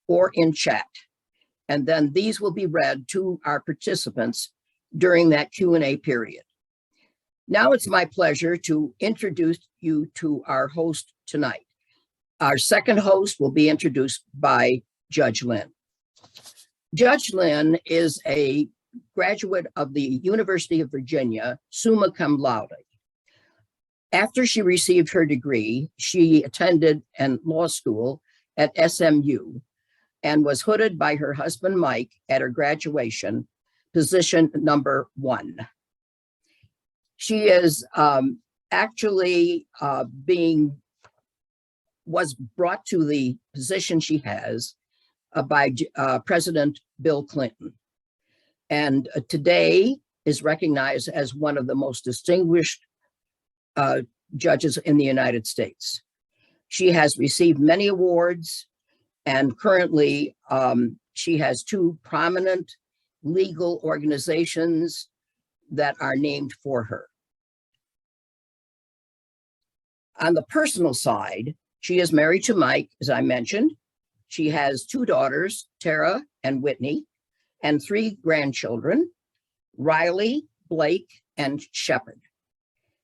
or in chat. And then these will be read to our participants during that Q&A period. Now it's my pleasure to introduce you to our host tonight. Our second host will be introduced by Judge Lynn. Judge Lynn is a graduate of the University of Virginia, summa cum laude. After she received her degree, she attended law school at SMU and was hooded by her husband, Mike, at her graduation, position number 1. She is was brought to the position she has by President Bill Clinton. And today is recognized as one of the most distinguished judges in the United States. She has received many awards, and currently she has 2 prominent legal organizations that are named for her. On the personal side, she is married to Mike, as I mentioned. She has 2 daughters, Tara and Whitney, and 3 grandchildren, Riley, Blake, and Shepard.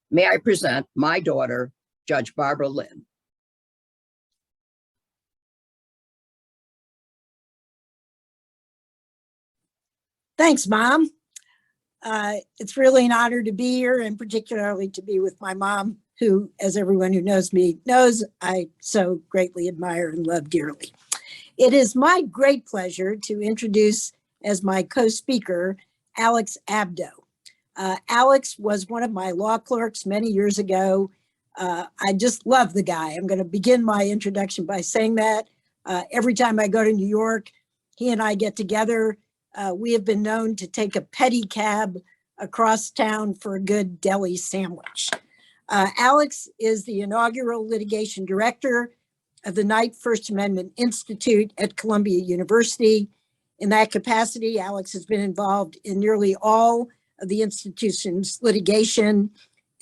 May I present my daughter, Judge Barbara Lynn. Thanks, Mom. It's really an honor to be here, and particularly to be with my mom, who, as everyone who knows me knows, I so greatly admire and love dearly. It is my great pleasure to introduce as my co-speaker, Alex Abdo. Alex was one of my law clerks many years ago. I just love the guy. I'm going to begin my introduction by saying that. Every time I go to New York, he and I get together. We have been known to take a pedicab across town for a good deli sandwich. Alex is the inaugural litigation director of the Knight First Amendment Institute at Columbia University. In that capacity, Alex has been involved in nearly all of the institution's litigation,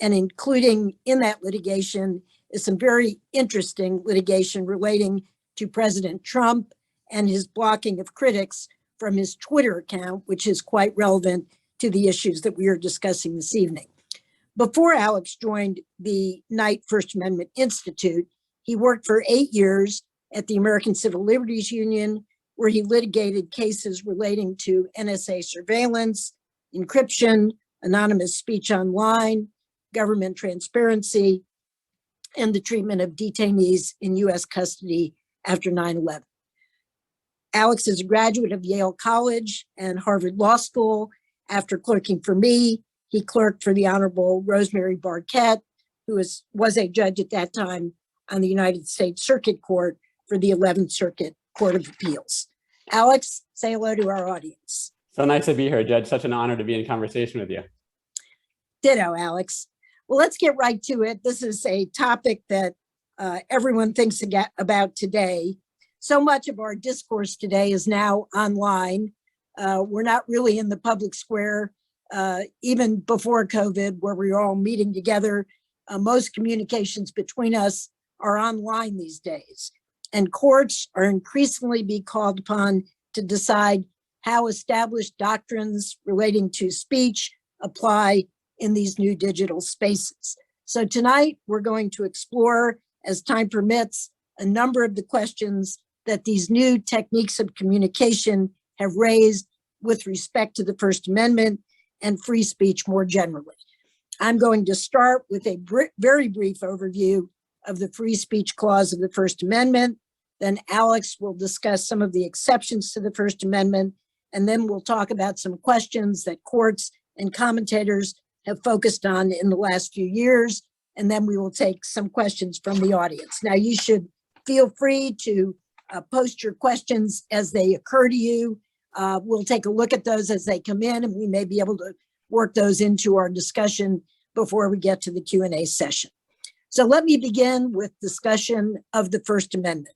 and including in that litigation is some very interesting litigation relating to President Trump and his blocking of critics from his Twitter account, which is quite relevant to the issues that we are discussing this evening. Before Alex joined the Knight First Amendment Institute, he worked for 8 years at the American Civil Liberties Union, where he litigated cases relating to NSA surveillance, encryption, anonymous speech online, government transparency, and the treatment of detainees in US custody after 9/11. Alex is a graduate of Yale College and Harvard Law School. After clerking for me, he clerked for the Honorable Rosemary Barquette, who was a judge at that time on the United States Circuit Court for the 11th Circuit Court of Appeals. Alex, say hello to our audience. So nice to be here, Judge. Such an honor to be in conversation with you. Ditto, Alex. Well, let's get right to it. This is a topic that everyone thinks about today. So much of our discourse today is now online. We're not really in the public square, even before COVID, where we're all meeting together. Most communications between us are online these days. And courts are increasingly being called upon to decide how established doctrines relating to speech apply in these new digital spaces. So tonight, we're going to explore, as time permits, a number of the questions that these new techniques of communication have raised with respect to the First Amendment and free speech more generally. I'm going to start with a very brief overview of the free speech clause of the First Amendment. Then Alex will discuss some of the exceptions to the First Amendment, and then we'll talk about some questions that courts and commentators have focused on in the last few years, and then we will take some questions from the audience. Now, you should feel free to post your questions as they occur to you. We'll take a look at those as they come in, and we may be able to work those into our discussion before we get to the Q&A session. So let me begin with discussion of the First Amendment.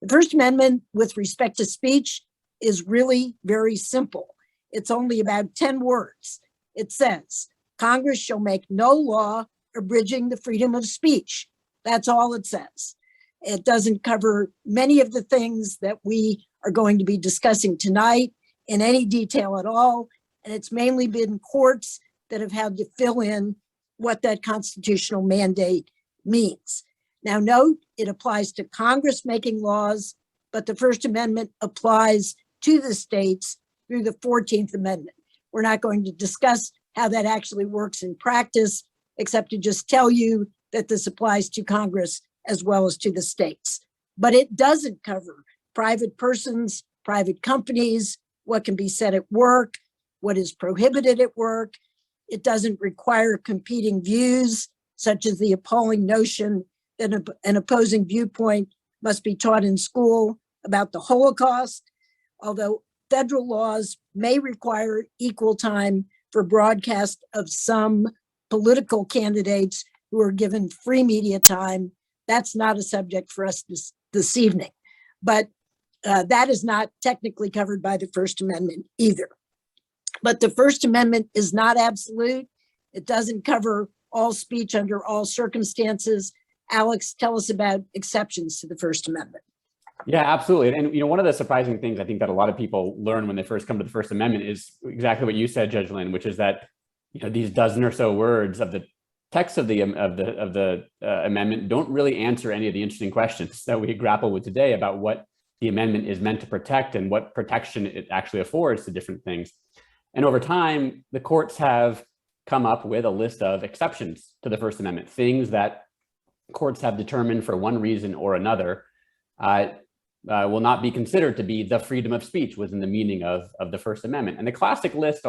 The First Amendment with respect to speech is really very simple. It's only about 10 words. It says, Congress shall make no law abridging the freedom of speech. That's all it says. It doesn't cover many of the things that we are going to be discussing tonight in any detail at all. And it's mainly been courts that have had to fill in what that constitutional mandate means. Now, note, it applies to Congress making laws, but the First Amendment applies to the states through the 14th Amendment. We're not going to discuss how that actually works in practice, except to just tell you that this applies to Congress as well as to the states. But it doesn't cover private persons, private companies, what can be said at work, what is prohibited at work. It doesn't require competing views, such as the appalling notion that an opposing viewpoint must be taught in school about the Holocaust, although federal laws may require equal time for broadcast of some political candidates who are given free media time. That's not a subject for us this evening, but that is not technically covered by the First Amendment either. But the First Amendment is not absolute. It doesn't cover all speech under all circumstances. Alex, tell us about exceptions to the First Amendment. Yeah, absolutely. And one of the surprising things I think that a lot of people learn when they first come to the First Amendment is exactly what you said, Judge Lynn, which is that these dozen or so words of the text of the amendment don't really answer any of the interesting questions that we grapple with today about what the amendment is meant to protect and what protection it actually affords to different things. And over time, the courts have come up with a list of exceptions to the First Amendment, things that courts have determined for one reason or another will not be considered to be the freedom of speech within the meaning of the First Amendment. And the classic list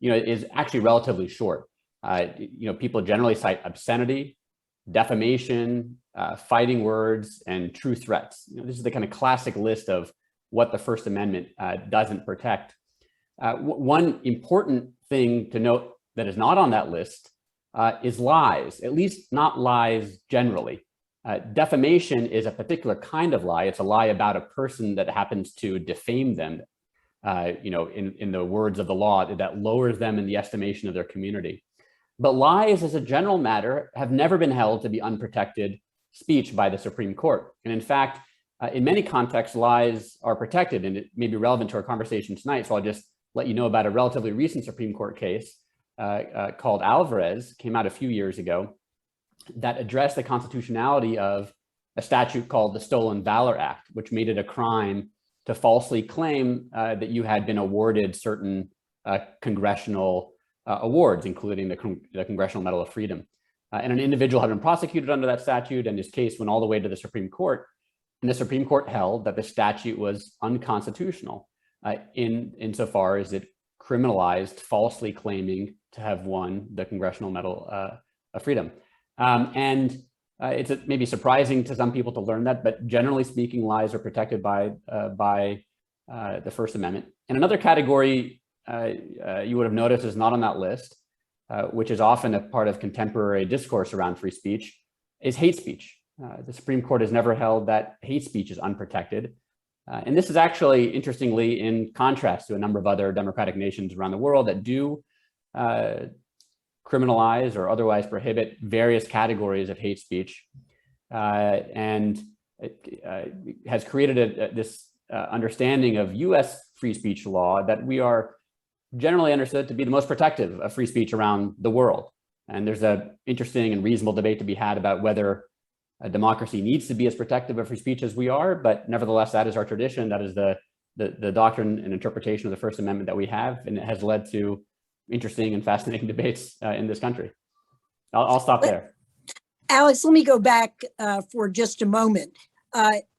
is actually relatively short. People generally cite obscenity, defamation, fighting words, and true threats. This is the kind of classic list of what the First Amendment doesn't protect. One important thing to note that is not on that list is lies, at least not lies generally. Defamation is a particular kind of lie. It's a lie about a person that happens to defame them, in the words of the law, that lowers them in the estimation of their community. But lies, as a general matter, have never been held to be unprotected speech by the Supreme Court. And in fact, in many contexts, lies are protected, and it may be relevant to our conversation tonight. So I'll just let you know about a relatively recent Supreme Court case called Alvarez, came out a few years ago, that addressed the constitutionality of a statute called the Stolen Valor Act, which made it a crime to falsely claim that you had been awarded certain congressional awards, including the Congressional Medal of Freedom. And an individual had been prosecuted under that statute, and his case went all the way to the Supreme Court. And the Supreme Court held that the statute was unconstitutional insofar as it criminalized falsely claiming to have won the Congressional Medal of Freedom. It's maybe surprising to some people to learn that, but generally speaking, lies are protected by the First Amendment. And another category you would have noticed is not on that list, which is often a part of contemporary discourse around free speech, is hate speech. The Supreme Court has never held that hate speech is unprotected. And this is actually, interestingly, in contrast to a number of other democratic nations around the world that do criminalize or otherwise prohibit various categories of hate speech, and it has created this understanding of U.S. free speech law that we are generally understood to be the most protective of free speech around the world. And there's an interesting and reasonable debate to be had about whether a democracy needs to be as protective of free speech as we are, but nevertheless, that is our tradition. That is the doctrine and interpretation of the First Amendment that we have, and it has led to interesting and fascinating debates in this country. I'll stop there. Alex, let me go back for just a moment.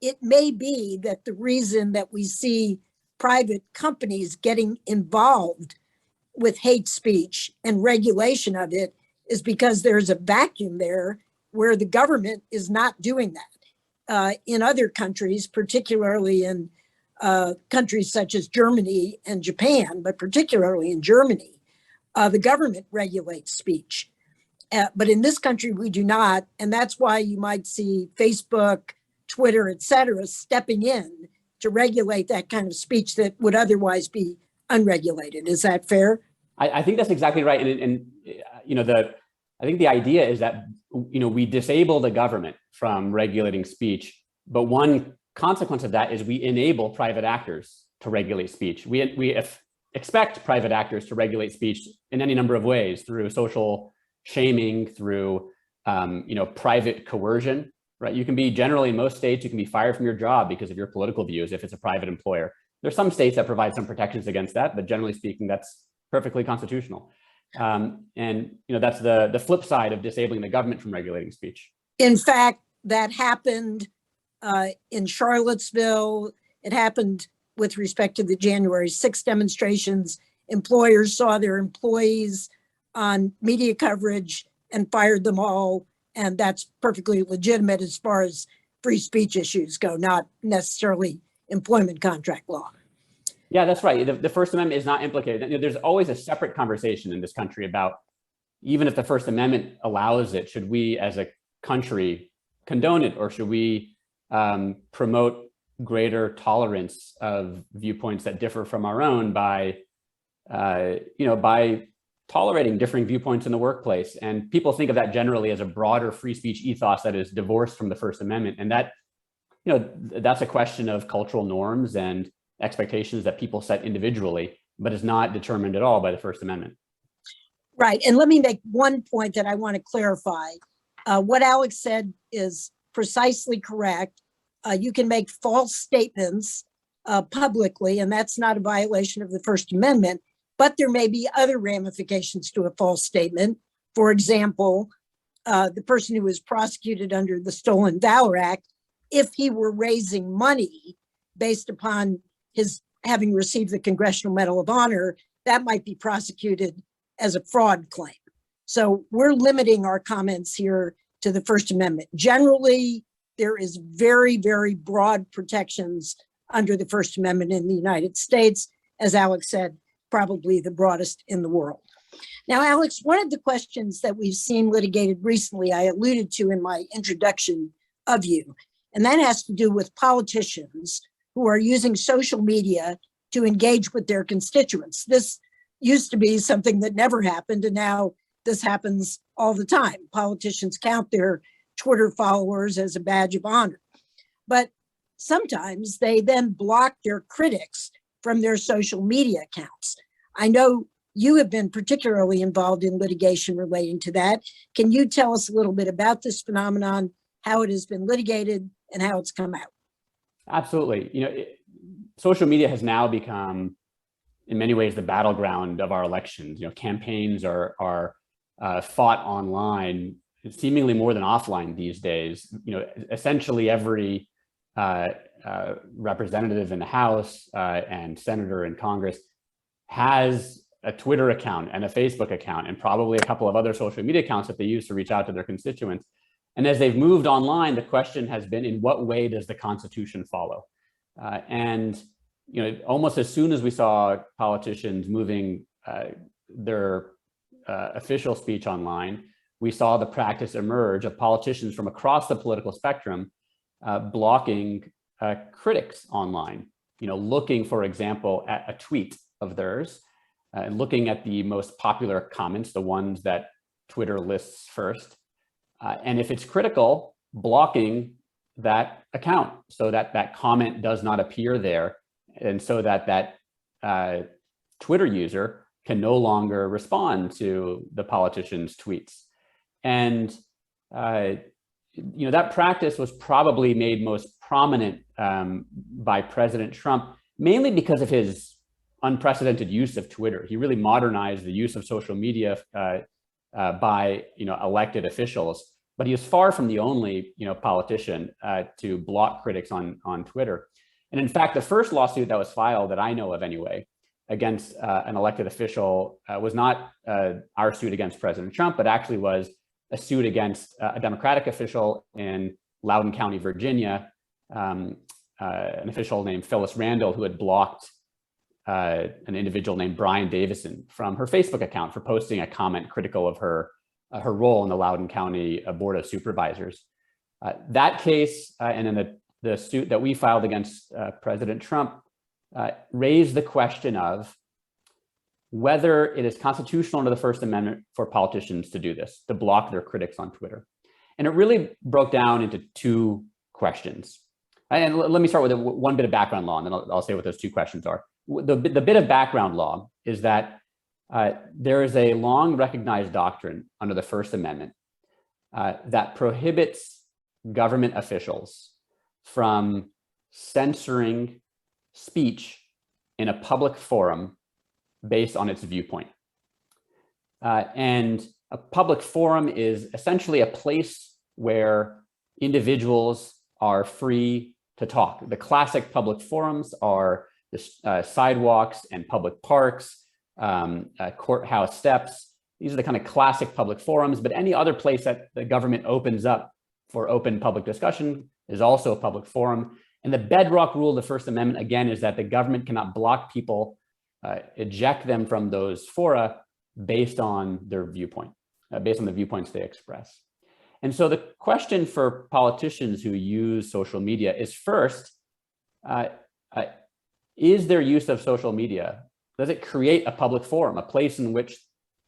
It may be that the reason that we see private companies getting involved with hate speech and regulation of it is because there's a vacuum there where the government is not doing that. In other countries, particularly in countries such as Germany and Japan, but particularly in Germany, the government regulates speech. But in this country, we do not. And that's why you might see Facebook, Twitter, et cetera, stepping in to regulate that kind of speech that would otherwise be unregulated. Is that fair? I think that's exactly right. And I think the idea is that we disable the government from regulating speech, but one consequence of that is we enable private actors to regulate speech. We expect private actors to regulate speech in any number of ways, through social shaming, through private coercion, right? You can be, generally in most states, you can be fired from your job because of your political views if it's a private employer. There's some states that provide some protections against that, but generally speaking, that's perfectly constitutional. That's the flip side of disabling the government from regulating speech. In fact, that happened in Charlottesville. It happened with respect to the January 6th demonstrations. Employers saw their employees on media coverage and fired them all. And that's perfectly legitimate as far as free speech issues go, not necessarily employment contract law. Yeah, that's right. The First Amendment is not implicated. There's always a separate conversation in this country about, even if the First Amendment allows it, should we as a country condone it, or should we promote greater tolerance of viewpoints that differ from our own by tolerating differing viewpoints in the workplace? And people think of that generally as a broader free speech ethos that is divorced from the First Amendment. And that, that's a question of cultural norms and expectations that people set individually, but is not determined at all by the First Amendment. Right. And let me make one point that I want to clarify. What Alex said is precisely correct. You can make false statements publicly, and that's not a violation of the First Amendment, but there may be other ramifications to a false statement. For example, the person who was prosecuted under the Stolen Valor Act, if he were raising money based upon his having received the Congressional Medal of Honor, that might be prosecuted as a fraud claim. So we're limiting our comments here to the First Amendment. Generally, there is very, very broad protections under the First Amendment in the United States. As Alex said, probably the broadest in the world. Now, Alex, one of the questions that we've seen litigated recently, I alluded to in my introduction of you, and that has to do with politicians who are using social media to engage with their constituents. This used to be something that never happened, and now this happens all the time. Politicians count their Twitter followers as a badge of honor. But sometimes they then block their critics from their social media accounts. I know you have been particularly involved in litigation relating to that. Can you tell us a little bit about this phenomenon, how it has been litigated, and how it's come out? Absolutely. Social media has now become, in many ways, the battleground of our elections. Campaigns are fought online, seemingly more than offline these days. Essentially every representative in the House and senator in Congress has a Twitter account and a Facebook account, and probably a couple of other social media accounts that they use to reach out to their constituents. And as they've moved online, the question has been, in what way does the Constitution follow? Almost as soon as we saw politicians moving their official speech online, we saw the practice emerge of politicians from across the political spectrum blocking critics online, looking, for example, at a tweet of theirs and looking at the most popular comments, the ones that Twitter lists first. And if it's critical, blocking that account so that that comment does not appear there, and so that that Twitter user can no longer respond to the politician's tweets. And that practice was probably made most prominent by President Trump, mainly because of his unprecedented use of Twitter. He really modernized the use of social media by elected officials, but he is far from the only politician to block critics on Twitter. And in fact, the first lawsuit that was filed, that I know of anyway, against an elected official was not our suit against President Trump, but actually was a suit against a Democratic official in Loudoun County, Virginia, an official named Phyllis Randall, who had blocked an individual named Brian Davison from her Facebook account for posting a comment critical of her role in the Loudoun County Board of Supervisors. That case, and then the suit that we filed against President Trump, raised the question of whether it is constitutional under the First Amendment for politicians to do this, to block their critics on Twitter. And it really broke down into two questions. And let me start with one bit of background law, and then I'll say what those two questions are. The bit of background law is that there is a long recognized doctrine under the First Amendment that prohibits government officials from censoring speech in a public forum based on its viewpoint. And a public forum is essentially a place where individuals are free to talk. The classic public forums are the sidewalks and public parks, courthouse steps. These are the kind of classic public forums, but any other place that the government opens up for open public discussion is also a public forum. And the bedrock rule of the First Amendment, again, is that the government cannot block people, eject them from those fora based on their viewpoint, based on the viewpoints they express. And so the question for politicians who use social media is first, is their use of social media, does it create a public forum, a place in which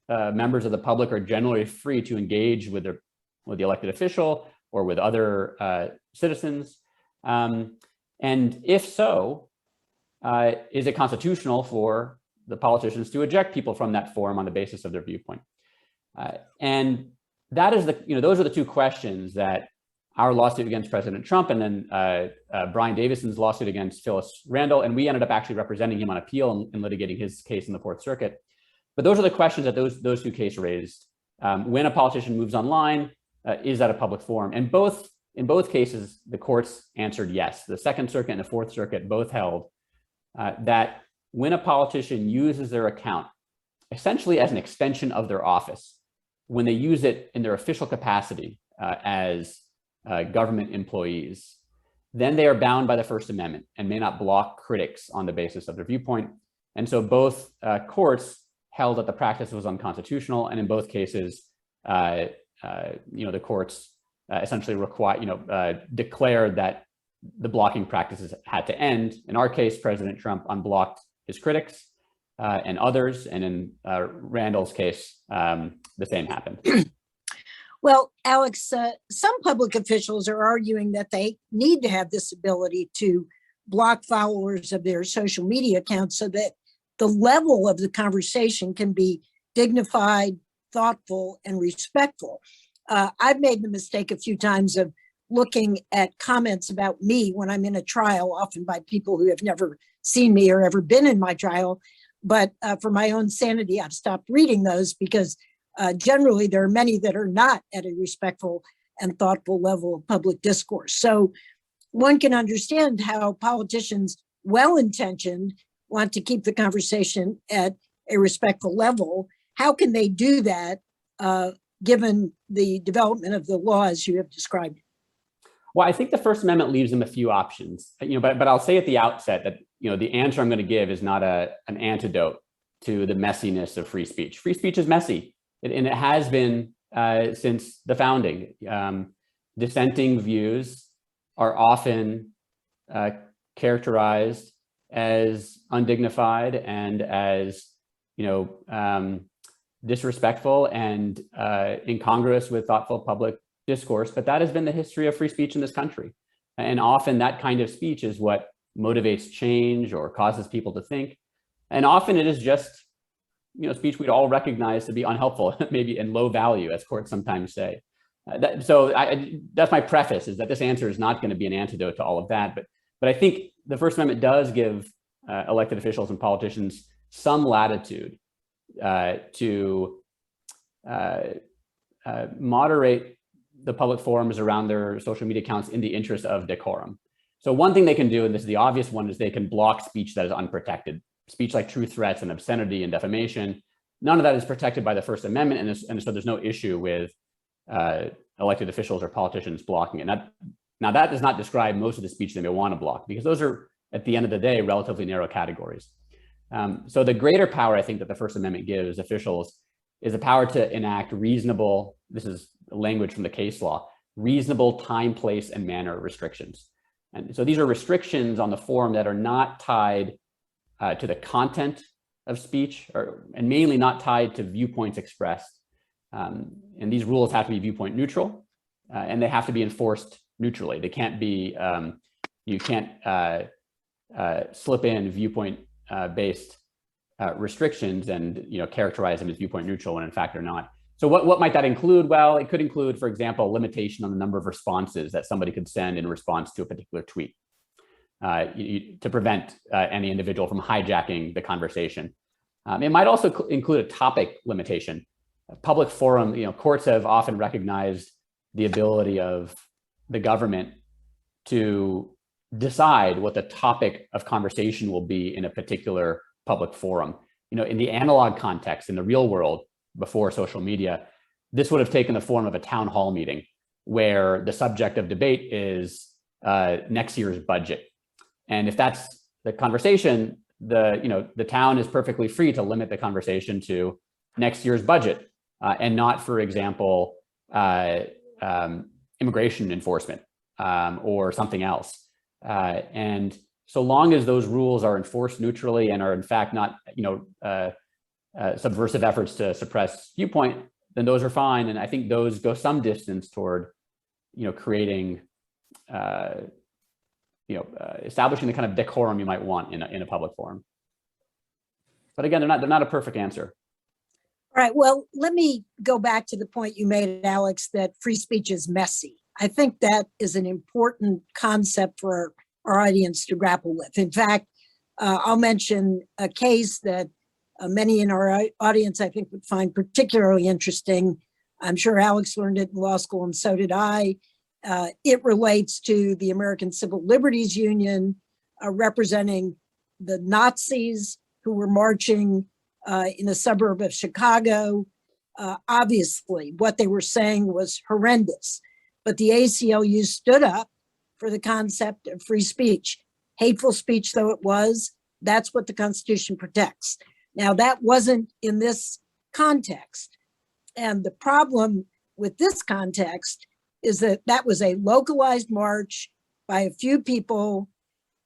members of the public are generally free to engage with the elected official or with other citizens? And if so, is it constitutional for the politicians to eject people from that forum on the basis of their viewpoint? And that is those are the two questions that our lawsuit against President Trump and then Brian Davison's lawsuit against Phyllis Randall, and we ended up actually representing him on appeal and litigating his case in the Fourth Circuit. But those are the questions that those two cases raised. When a politician moves online, is that a public forum? And in both cases, the courts answered yes. The Second Circuit and the Fourth Circuit both held that when a politician uses their account essentially as an extension of their office, when they use it in their official capacity as government employees, then they are bound by the First Amendment and may not block critics on the basis of their viewpoint. And so both courts held that the practice was unconstitutional, and in both cases, the courts essentially declared that the blocking practices had to end. In our case, President Trump unblocked his critics and others, and in Randall's case, the same happened. Well, Alex, some public officials are arguing that they need to have this ability to block followers of their social media accounts so that the level of the conversation can be dignified, thoughtful, and respectful. I've made the mistake a few times of looking at comments about me when I'm in a trial, often by people who have never seen me or ever been in my trial. But for my own sanity, I've stopped reading those because generally there are many that are not at a respectful and thoughtful level of public discourse. So one can understand how politicians, well-intentioned, want to keep the conversation at a respectful level. How can they do that given the development of the law as you have described? Well, I think the First Amendment leaves them a few options, but I'll say at the outset that the answer I'm going to give is not an antidote to the messiness of free speech. Free speech is messy, and it has been since the founding. Dissenting views are often characterized as undignified and as disrespectful and incongruous with thoughtful public discourse, but that has been the history of free speech in this country. And often that kind of speech is what motivates change or causes people to think. And often it is just, speech we'd all recognize to be unhelpful, maybe and low value, as courts sometimes say. That's my preface, is that this answer is not going to be an antidote to all of that. But I think the First Amendment does give elected officials and politicians some latitude to moderate the public forums around their social media accounts in the interest of decorum. So one thing they can do, and this is the obvious one, is they can block speech that is unprotected. Speech like true threats and obscenity and defamation, none of that is protected by the First Amendment, and so there's no issue with elected officials or politicians blocking it. Now that does not describe most of the speech they may want to block, because those are, at the end of the day, relatively narrow categories. So the greater power I think that the First Amendment gives officials is the power to enact reasonable, this is language from the case law, reasonable time, place, and manner restrictions. And so these are restrictions on the forum that are not tied to the content of speech, and mainly not tied to viewpoints expressed. And these rules have to be viewpoint neutral, and they have to be enforced neutrally. They can't be you can't slip in viewpoint based restrictions and characterize them as viewpoint neutral when in fact they're not. So what might that include? Well, it could include, for example, limitation on the number of responses that somebody could send in response to a particular tweet to prevent any individual from hijacking the conversation. It might also include a topic limitation. A public forum, courts have often recognized the ability of the government to decide what the topic of conversation will be in a particular public forum. In the analog context, in the real world, before social media, this would have taken the form of a town hall meeting where the subject of debate is next year's budget. And if that's the conversation, the town is perfectly free to limit the conversation to next year's budget and not, for example, immigration enforcement or something else. And so long as those rules are enforced neutrally and are in fact not, subversive efforts to suppress viewpoint, then those are fine. And I think those go some distance toward, creating, establishing the kind of decorum you might want in a public forum. But again, they're not a perfect answer. All right. Well, let me go back to the point you made, Alex, that free speech is messy. I think that is an important concept for our audience to grapple with. In fact, I'll mention a case that many in our audience, I think, would find particularly interesting. I'm sure Alex learned it in law school, and so did I. It relates to the American Civil Liberties Union, representing the Nazis who were marching in a suburb of Chicago. Obviously, what they were saying was horrendous, but the ACLU stood up for the concept of free speech. Hateful speech though it was, that's what the Constitution protects. Now, that wasn't in this context. And the problem with this context is that that was a localized march by a few people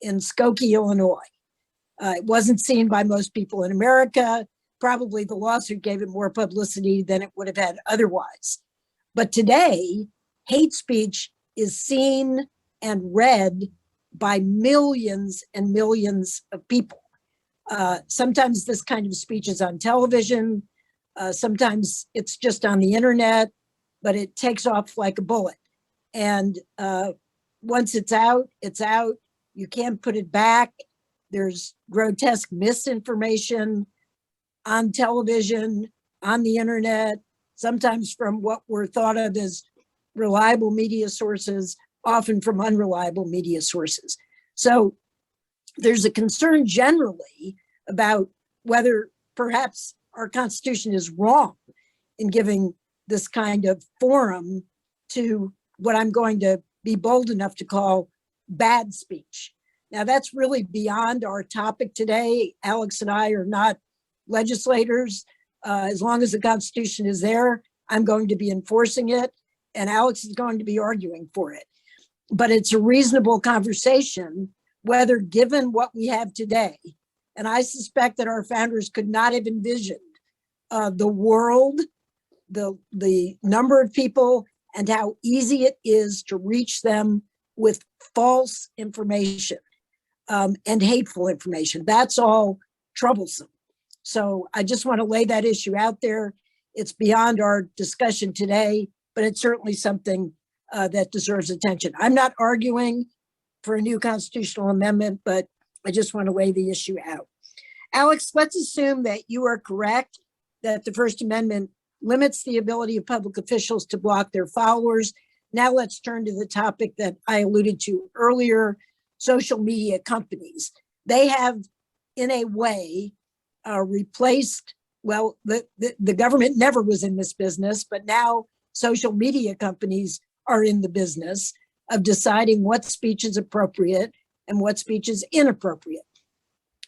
in Skokie, Illinois. It wasn't seen by most people in America. Probably the lawsuit gave it more publicity than it would have had otherwise. But today, hate speech is seen and read by millions and millions of people. Sometimes this kind of speech is on television. Sometimes it's just on the internet, but it takes off like a bullet. And once it's out, it's out. You can't put it back. There's grotesque misinformation on television, on the internet, sometimes from what were thought of as reliable media sources, often from unreliable media sources. So there's a concern generally about whether perhaps our Constitution is wrong in giving this kind of forum to what I'm going to be bold enough to call bad speech. Now, that's really beyond our topic today. Alex and I are not legislators. As long as the Constitution is there, I'm going to be enforcing it, and Alex is going to be arguing for it. But it's a reasonable conversation, whether given what we have today, and I suspect that our founders could not have envisioned the world, the number of people, and how easy it is to reach them with false information and hateful information. That's all troublesome. So I just want to lay that issue out there. It's beyond our discussion today, but it's certainly something that deserves attention. I'm not arguing for a new constitutional amendment, but I just want to lay the issue out. Alex, let's assume that you are correct, that the First Amendment limits the ability of public officials to block their followers. Now let's turn to the topic that I alluded to earlier, social media companies. They have, in a way, replaced, well, the government never was in this business, but now social media companies are in the business of deciding what speech is appropriate and what speech is inappropriate.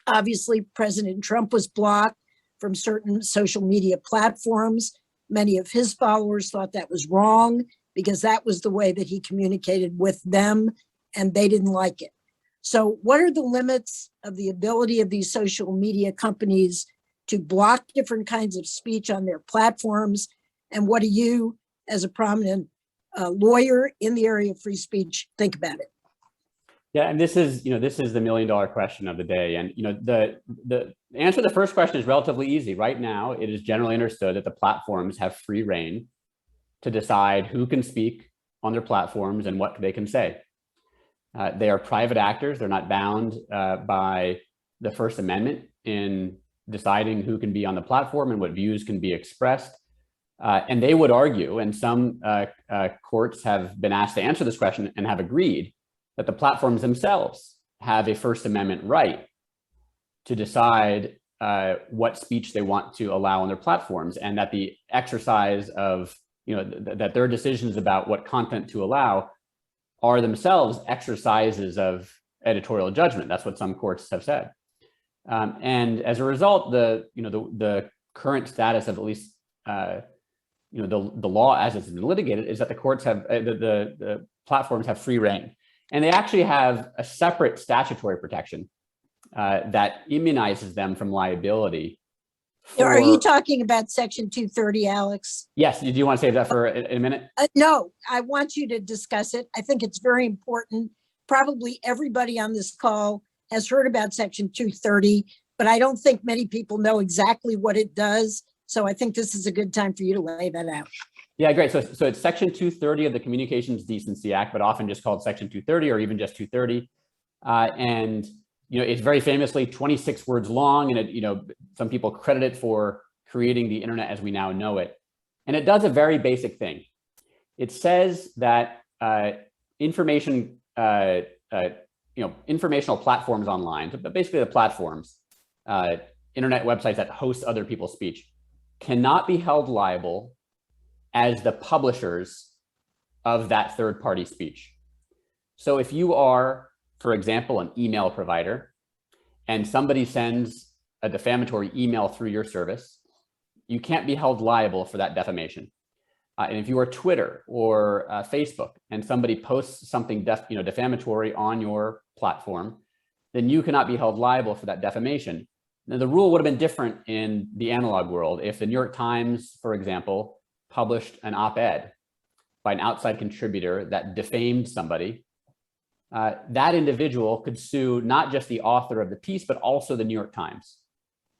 Obviously, President Trump was blocked from certain social media platforms. Many of his followers thought that was wrong because that was the way that he communicated with them, and they didn't like it. So what are the limits of the ability of these social media companies to block different kinds of speech on their platforms? And what do you, as a prominent lawyer in the area of free speech, think about it? Yeah, and this is the $1 million question of the day. And the answer to the first question is relatively easy. Right now, it is generally understood that the platforms have free reign to decide who can speak on their platforms and what they can say. They are private actors. They're not bound by the First Amendment in deciding who can be on the platform and what views can be expressed. And they would argue, and some courts have been asked to answer this question and have agreed, that the platforms themselves have a First Amendment right to decide what speech they want to allow on their platforms, and that the exercise of, that their decisions about what content to allow are themselves exercises of editorial judgment. That's what some courts have said. And as a result, the current status of at least the law as it's been litigated is that the courts have the platforms have free reign, and they actually have a separate statutory protection that immunizes them from liability. Are you talking about Section 230, Alex? Yes. Do you want to save that for a minute? No, I want you to discuss it. I think it's very important. Probably everybody on this call has heard about Section 230, but I don't think many people know exactly what it does. So I think this is a good time for you to lay that out. Yeah, great. So it's Section 230 of the Communications Decency Act, but often just called Section 230 or even just 230. And it's very famously 26 words long, and some people credit it for creating the internet as we now know it. And it does a very basic thing. It says that informational platforms online, but basically the platforms, internet websites that host other people's speech, cannot be held liable as the publishers of that third-party speech. So if you are, for example, an email provider, and somebody sends a defamatory email through your service, you can't be held liable for that defamation. And if you are Twitter or Facebook, and somebody posts something defamatory on your platform, then you cannot be held liable for that defamation. Now, the rule would have been different in the analog world. If the New York Times, for example, published an op-ed by an outside contributor that defamed somebody, that individual could sue not just the author of the piece, but also the New York Times.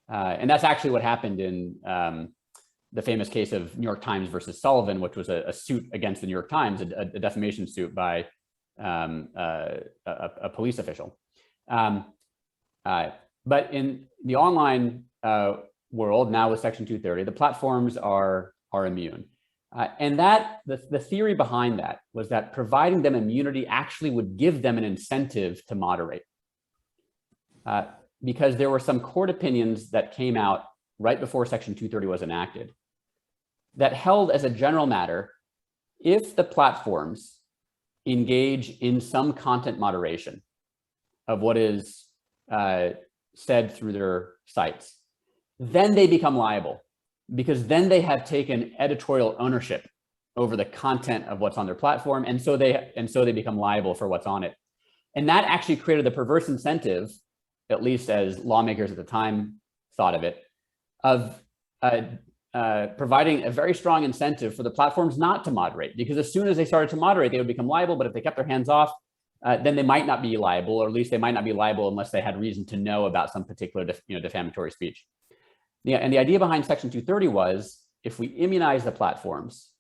And that's actually what happened in the famous case of New York Times versus Sullivan, which was a suit against the New York Times, a defamation suit by a police official. But in the online world, now with Section 230, the platforms are immune. And the theory behind that was that providing them immunity actually would give them an incentive to moderate. Because there were some court opinions that came out right before Section 230 was enacted that held as a general matter, if the platforms engage in some content moderation of what is said through their sites, then they become liable, because then they have taken editorial ownership over the content of what's on their platform, and so they become liable for what's on it. And that actually created the perverse incentive, at least as lawmakers at the time thought of it, of providing a very strong incentive for the platforms not to moderate, because as soon as they started to moderate, they would become liable. But if they kept their hands off, then they might not be liable, or at least they might not be liable unless they had reason to know about some particular defamatory speech. Yeah, and the idea behind Section 230 was, if we immunize the platforms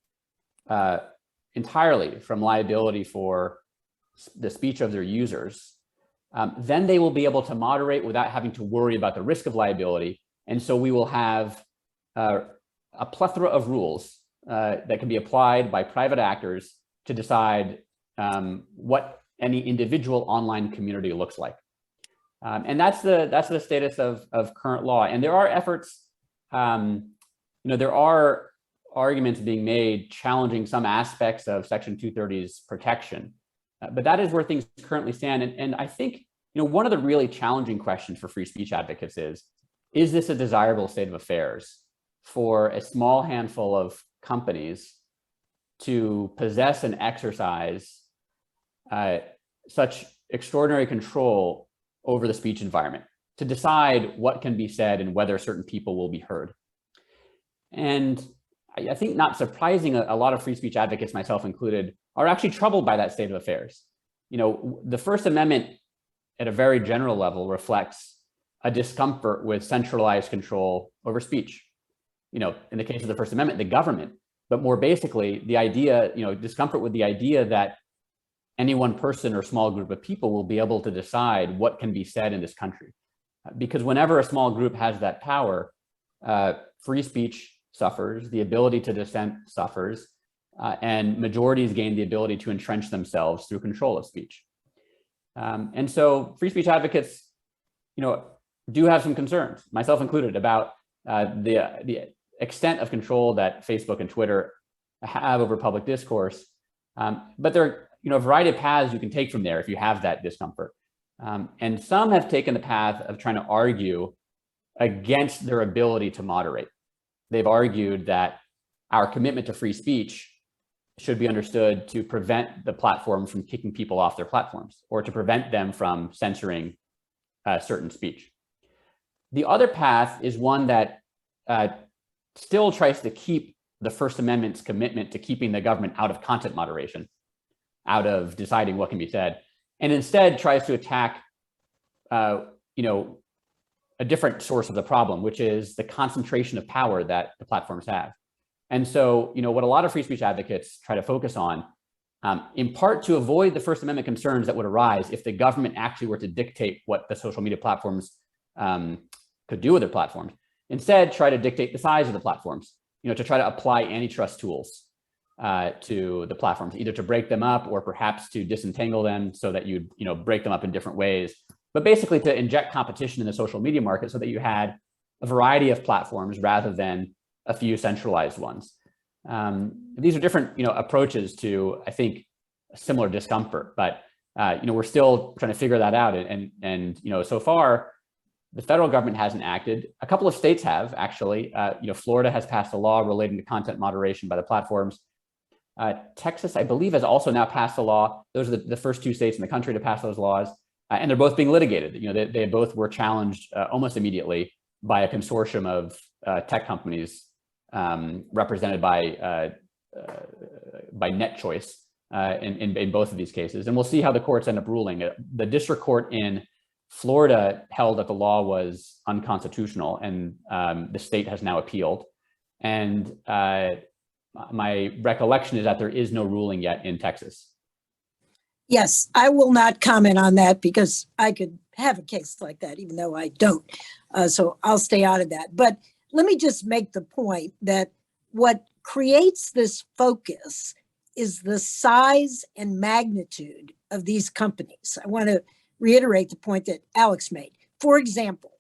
entirely from liability for the speech of their users, then they will be able to moderate without having to worry about the risk of liability. And so we will have a plethora of rules that can be applied by private actors to decide what any individual online community looks like. And that's the status of current law. And there are efforts, there are arguments being made challenging some aspects of Section 230's protection. But that is where things currently stand. And I think, one of the really challenging questions for free speech advocates is this a desirable state of affairs for a small handful of companies to possess and exercise such extraordinary control over the speech environment, to decide what can be said and whether certain people will be heard? And I think, not surprising, a lot of free speech advocates, myself included, are actually troubled by that state of affairs. the First Amendment at a very general level reflects a discomfort with centralized control over speech. In the case of the First Amendment, the government, but more basically, the idea, discomfort with the idea that any one person or small group of people will be able to decide what can be said in this country. Because whenever a small group has that power, free speech suffers, the ability to dissent suffers, and majorities gain the ability to entrench themselves through control of speech. And so free speech advocates, do have some concerns, myself included, about the extent of control that Facebook and Twitter have over public discourse. But there are a variety of paths you can take from there if you have that discomfort. And some have taken the path of trying to argue against their ability to moderate. They've argued that our commitment to free speech should be understood to prevent the platform from kicking people off their platforms or to prevent them from censoring certain speech. The other path is one that still tries to keep the First Amendment's commitment to keeping the government out of content moderation, out of deciding what can be said, and instead tries to attack, a different source of the problem, which is the concentration of power that the platforms have. And so, what a lot of free speech advocates try to focus on, in part to avoid the First Amendment concerns that would arise if the government actually were to dictate what the social media platforms could do with their platforms, instead try to dictate the size of the platforms, to try to apply antitrust tools to the platforms, either to break them up or perhaps to disentangle them so that you'd break them up in different ways, but basically to inject competition in the social media market so that you had a variety of platforms rather than a few centralized ones. These are different approaches to, I think, a similar discomfort, but we're still trying to figure that out. And so far, the federal government hasn't acted. A couple of states have, actually. Florida has passed a law relating to content moderation by the platforms. Texas, I believe, has also now passed a law. Those are the first two states in the country to pass those laws. And they're both being litigated. They both were challenged almost immediately by a consortium of tech companies represented by NetChoice in both of these cases. And we'll see how the courts end up ruling. The district court in Florida held that the law was unconstitutional, and the state has now appealed. And my recollection is that there is no ruling yet in Texas. Yes, I will not comment on that because I could have a case like that, even though I don't. So I'll stay out of that. But let me just make the point that what creates this focus is the size and magnitude of these companies. I want to reiterate the point that Alex made. For example,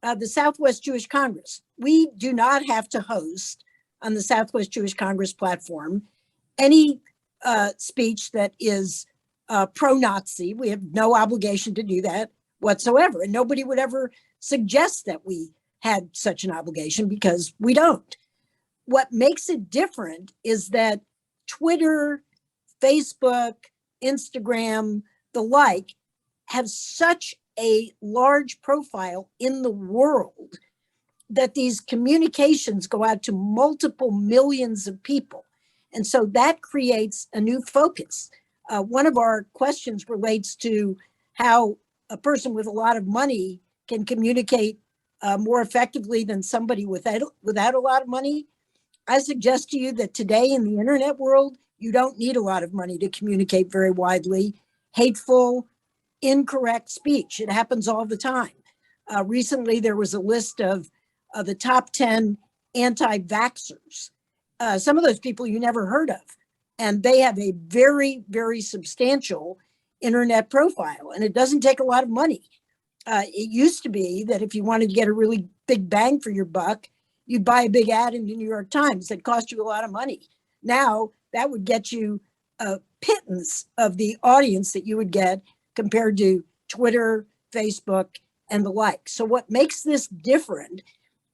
the Southwest Jewish Congress. We do not have to host on the Southwest Jewish Congress platform any speech that is pro-Nazi. We have no obligation to do that whatsoever. And nobody would ever suggest that we had such an obligation because we don't. What makes it different is that Twitter, Facebook, Instagram, the like, have such a large profile in the world that these communications go out to multiple millions of people. And so that creates a new focus. One of our questions relates to how a person with a lot of money can communicate more effectively than somebody without a lot of money. I suggest to you that today in the internet world, you don't need a lot of money to communicate very widely. Hateful, incorrect speech. It happens all the time. Recently, there was a list of the top 10 anti-vaxxers. Some of those people you never heard of. And they have a very, very substantial internet profile. And it doesn't take a lot of money. It used to be that if you wanted to get a really big bang for your buck, you'd buy a big ad in the New York Times that cost you a lot of money. Now, that would get you a pittance of the audience that you would get compared to Twitter, Facebook, and the like. So what makes this different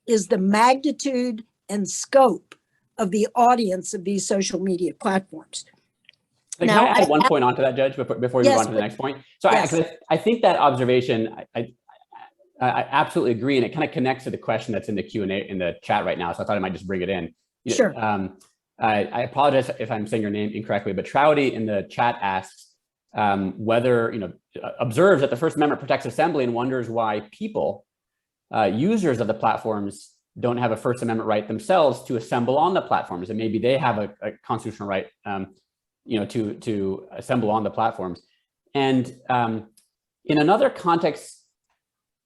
is the magnitude and scope of the audience of these social media platforms. Can I add one point onto that, Judge, before you move on to the next point? So yes. I think that observation, I absolutely agree, and it kind of connects to the question that's in the Q&A in the chat right now, so I thought I might just bring it in. Sure. I apologize if I'm saying your name incorrectly, but Trouty in the chat asks, whether, observes that the First Amendment protects assembly and wonders why people, users of the platforms, don't have a First Amendment right themselves to assemble on the platforms, and maybe they have a constitutional right, to assemble on the platforms. And in another context,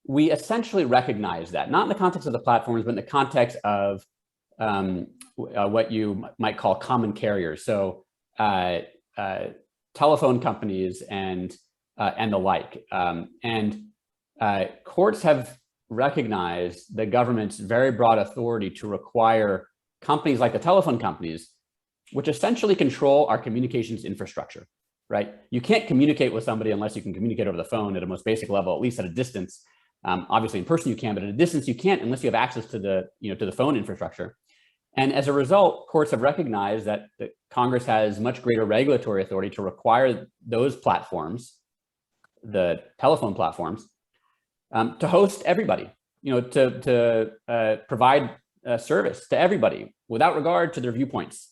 we essentially recognize that, not in the context of the platforms, but in the context of what you might call common carriers. So telephone companies and the like. Courts have recognized the government's very broad authority to require companies like the telephone companies, which essentially control our communications infrastructure, right? You can't communicate with somebody unless you can communicate over the phone at a most basic level, at least at a distance. Obviously in person you can, but at a distance you can't unless you have access to the, to the phone infrastructure. And as a result, courts have recognized that Congress has much greater regulatory authority to require those platforms, the telephone platforms, to host everybody, to provide service to everybody without regard to their viewpoints.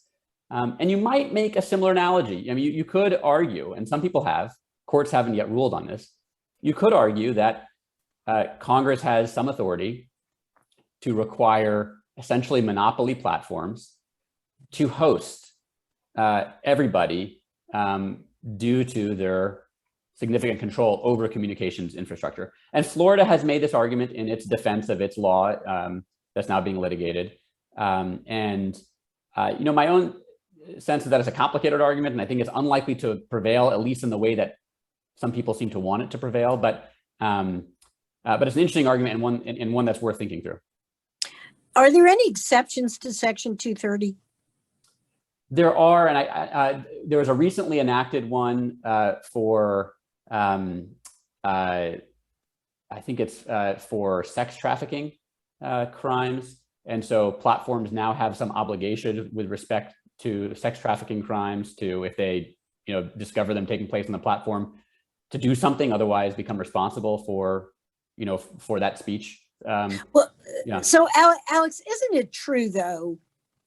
And you might make a similar analogy. I mean, you could argue, and some people have, courts haven't yet ruled on this, you could argue that Congress has some authority to require essentially monopoly platforms to host everybody due to their significant control over communications infrastructure. And Florida has made this argument in its defense of its law that's now being litigated. My own sense is that it's a complicated argument, and I think it's unlikely to prevail, at least in the way that some people seem to want it to prevail. But it's an interesting argument, and one that's worth thinking through. Are there any exceptions to Section 230? There are, and there was a recently enacted one for, I think it's for sex trafficking crimes. And so platforms now have some obligation with respect to sex trafficking crimes to, if they, discover them taking place on the platform, to do something, otherwise become responsible for, for that speech. So Alex, isn't it true though,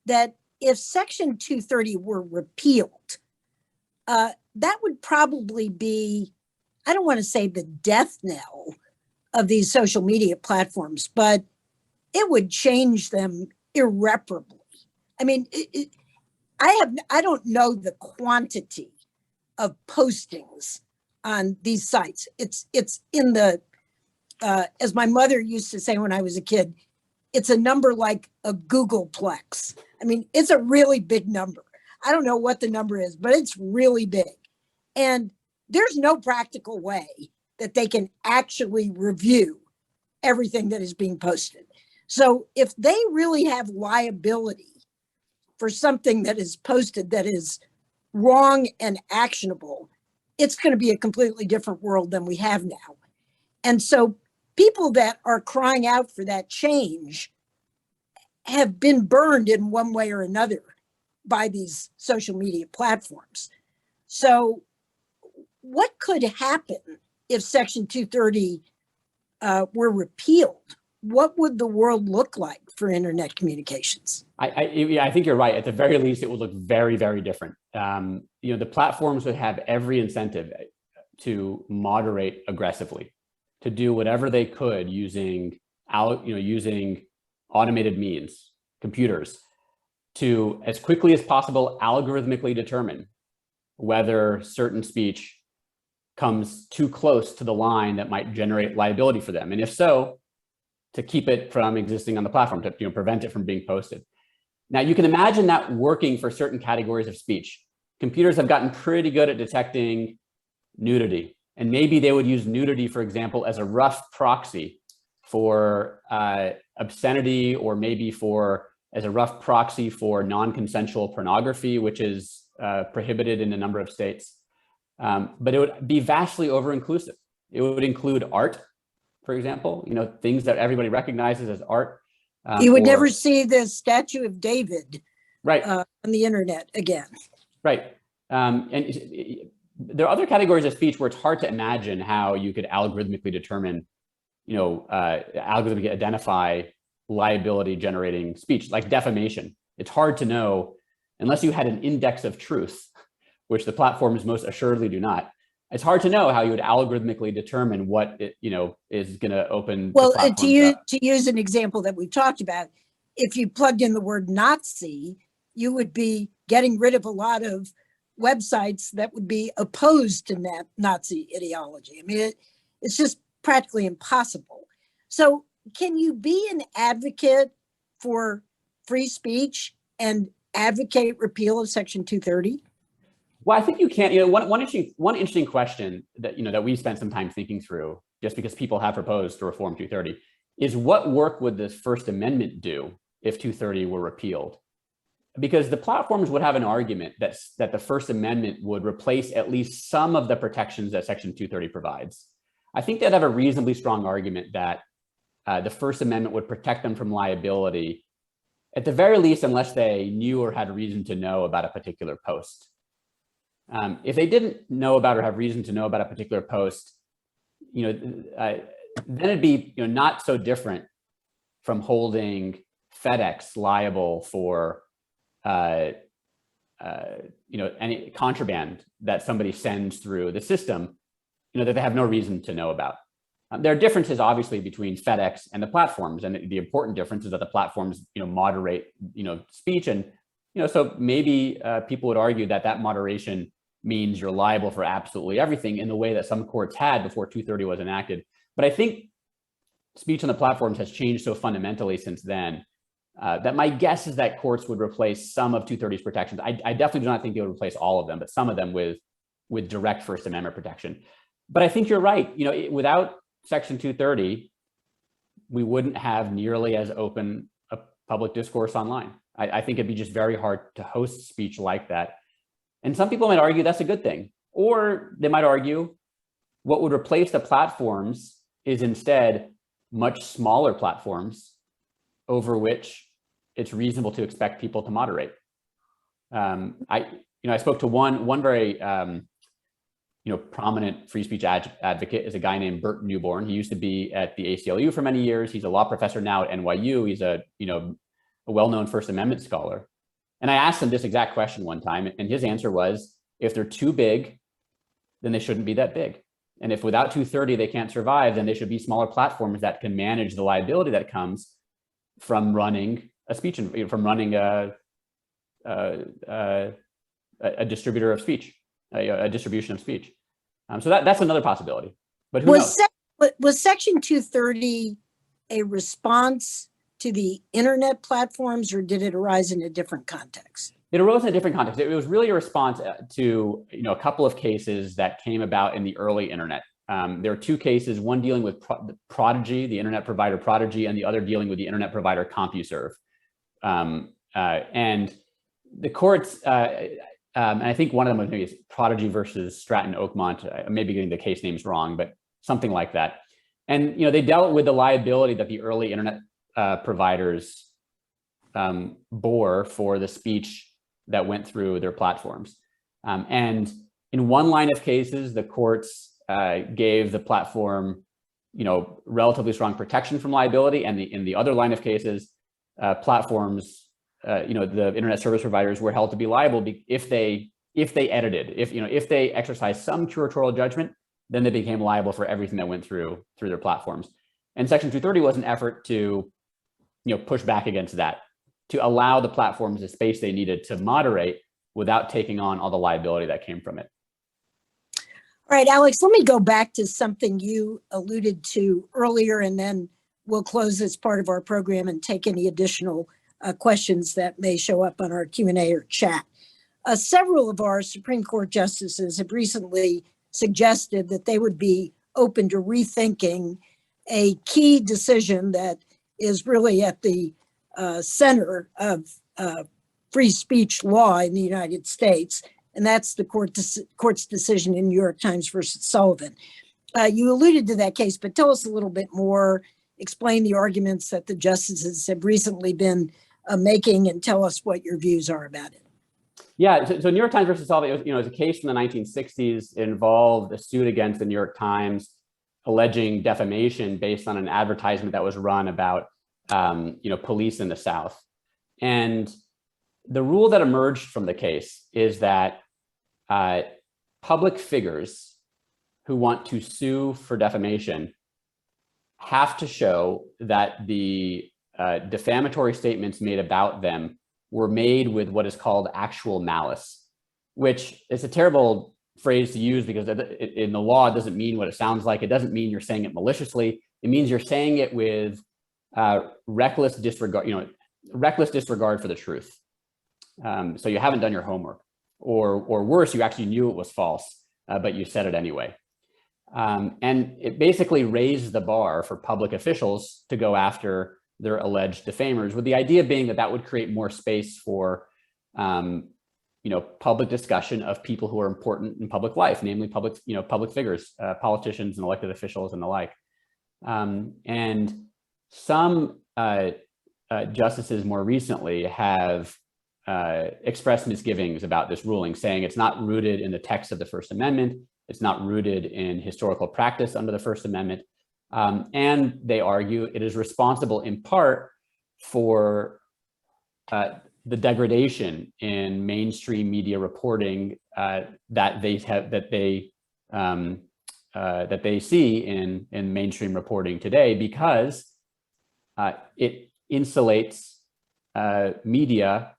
that if Section 230 were repealed, that would probably be, I don't want to say the death knell of these social media platforms, but it would change them irreparably. I mean, I don't know the quantity of postings on these sites. It's in the, as my mother used to say when I was a kid, it's a number like a Googleplex. I mean, it's a really big number. I don't know what the number is, but it's really big. And there's no practical way that they can actually review everything that is being posted. So if they really have liability for something that is posted that is wrong and actionable, it's going to be a completely different world than we have now. And so people that are crying out for that change have been burned in one way or another by these social media platforms. So what could happen if Section 230 were repealed? What would the world look like for internet communications? I think you're right. At the very least, it would look very, very different. The platforms would have every incentive to moderate aggressively, to do whatever they could using automated means, computers, to as quickly as possible algorithmically determine whether certain speech comes too close to the line that might generate liability for them, and if so, to keep it from existing on the platform, to prevent it from being posted. Now, you can imagine that working for certain categories of speech. Computers have gotten pretty good at detecting nudity, and maybe they would use nudity, for example, as a rough proxy for obscenity, or maybe as a rough proxy for non-consensual pornography, which is prohibited in a number of states. But it would be vastly over-inclusive. It would include art, for example, things that everybody recognizes as art. You would never see the Statue of David, right, on the internet again. Right. And there are other categories of speech where it's hard to imagine how you could algorithmically determine, algorithmically identify liability generating speech, like defamation. It's hard to know unless you had an index of truth, which the platforms most assuredly do not. it's hard to know how you would algorithmically determine what is going to open. Well, the platforms up. to use an example that we've talked about, if you plugged in the word Nazi, you would be getting rid of a lot of websites that would be opposed to Nazi ideology. I mean, it's just practically impossible. So can you be an advocate for free speech and advocate repeal of Section 230? Well, I think you can. One interesting question that we spent some time thinking through, just because people have proposed to reform 230, is what work would the First Amendment do if 230 were repealed? Because the platforms would have an argument that the First Amendment would replace at least some of the protections that Section 230 provides. I think they'd have a reasonably strong argument that the First Amendment would protect them from liability, at the very least, unless they knew or had reason to know about a particular post. If they didn't know about or have reason to know about a particular post, then it'd be not so different from holding FedEx liable for any contraband that somebody sends through the system, that they have no reason to know about. There are differences, obviously, between FedEx and the platforms, and the important difference is that the platforms, moderate, speech, and so maybe people would argue that moderation means you're liable for absolutely everything in the way that some courts had before 230 was enacted. But I think speech on the platforms has changed so fundamentally since then that my guess is that courts would replace some of 230's protections. I definitely do not think they would replace all of them, but some of them with direct First Amendment protection. But I think you're right. Without Section 230, we wouldn't have nearly as open a public discourse online. I think it'd be just very hard to host speech like that. And some people might argue that's a good thing. Or they might argue what would replace the platforms is instead much smaller platforms over which it's reasonable to expect people to moderate. I spoke to one very prominent free speech advocate, is a guy named Bert Newborn. He used to be at the ACLU for many years. He's a law professor now at NYU. He's a well-known First Amendment scholar. And I asked him this exact question one time, and his answer was, if they're too big, then they shouldn't be that big. And if without 230 they can't survive, then they should be smaller platforms that can manage the liability that comes from running a speech, from running a distributor of speech, a distribution of speech. So that's another possibility. But who knows? Was Section 230 a response to the internet platforms, or did it arise in a different context? It arose in a different context. It was really a response to a couple of cases that came about in the early internet. There are two cases, one dealing with Prodigy, the internet provider Prodigy, and the other dealing with the internet provider CompuServe. And the courts, and I think one of them was maybe Prodigy versus Stratton Oakmont. I may be getting the case names wrong, but something like that. And they dealt with the liability that the early internet providers bore for the speech that went through their platforms. And in one line of cases, the courts gave the platform, relatively strong protection from liability, and in the other line of cases, platforms, the internet service providers were held to be liable if they edited, if they exercised some curatorial judgment, then they became liable for everything that went through their platforms. And Section 230 was an effort to push back against that, to allow the platforms the space they needed to moderate without taking on all the liability that came from it. All right, Alex, let me go back to something you alluded to earlier, and then we'll close this part of our program and take any additional questions that may show up on our Q&A or chat. Several of our Supreme Court justices have recently suggested that they would be open to rethinking a key decision that is really at the center of free speech law in the United States, and that's the court's decision in New York Times versus Sullivan. You alluded to that case, but tell us a little bit more, explain the arguments that the justices have recently been making, and tell us what your views are about it. Yeah, so New York Times versus Sullivan, it was a case from the 1960s. It involved a suit against the New York Times alleging defamation based on an advertisement that was run about police in the South. And the rule that emerged from the case is that public figures who want to sue for defamation have to show that the defamatory statements made about them were made with what is called actual malice, which is a terrible phrase to use because in the law, it doesn't mean what it sounds like. It doesn't mean you're saying it maliciously. It means you're saying it with reckless disregard, reckless disregard for the truth. So you haven't done your homework, or worse, you actually knew it was false, but you said it anyway. And it basically raised the bar for public officials to go after their alleged defamers, with the idea being that that would create more space for public discussion of people who are important in public life, namely public figures, politicians and elected officials and the like. And some justices more recently have expressed misgivings about this ruling, saying it's not rooted in the text of the First Amendment. It's not rooted in historical practice under the First Amendment. And they argue it is responsible in part for the degradation in mainstream media reporting that they see in mainstream reporting today, because it insulates media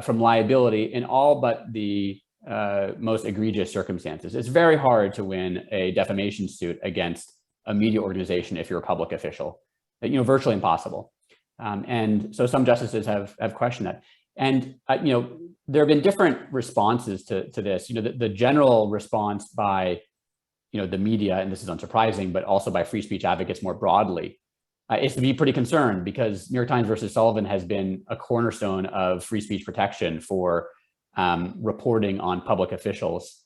from liability in all but the most egregious circumstances. It's very hard to win a defamation suit against a media organization if you're a public official, virtually impossible. And so some justices have questioned that. And there have been different responses to this. The general response by the media, and this is unsurprising, but also by free speech advocates more broadly, is to be pretty concerned, because New York Times versus Sullivan has been a cornerstone of free speech protection for reporting on public officials.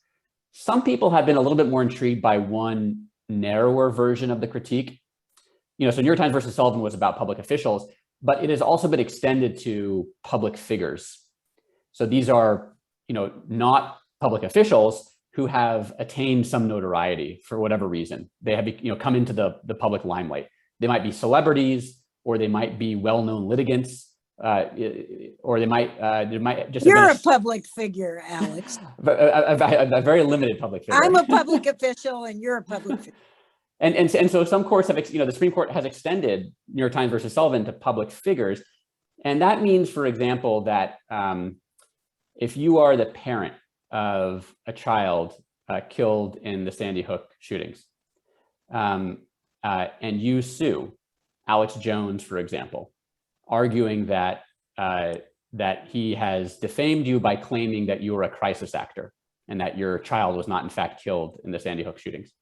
Some people have been a little bit more intrigued by one narrower version of the critique. So New York Times versus Sullivan was about public officials, but it has also been extended to public figures. So these are, not public officials who have attained some notoriety for whatever reason. They have, come into the public limelight. They might be celebrities, or they might be well-known litigants, or they might just. You're a public figure, Alex. a very limited public figure. I'm a public official, and you're a public figure. And so some courts have, the Supreme Court has extended New York Times versus Sullivan to public figures. And that means, for example, that if you are the parent of a child killed in the Sandy Hook shootings, and you sue Alex Jones, for example, arguing that that he has defamed you by claiming that you were a crisis actor and that your child was not in fact killed in the Sandy Hook shootings.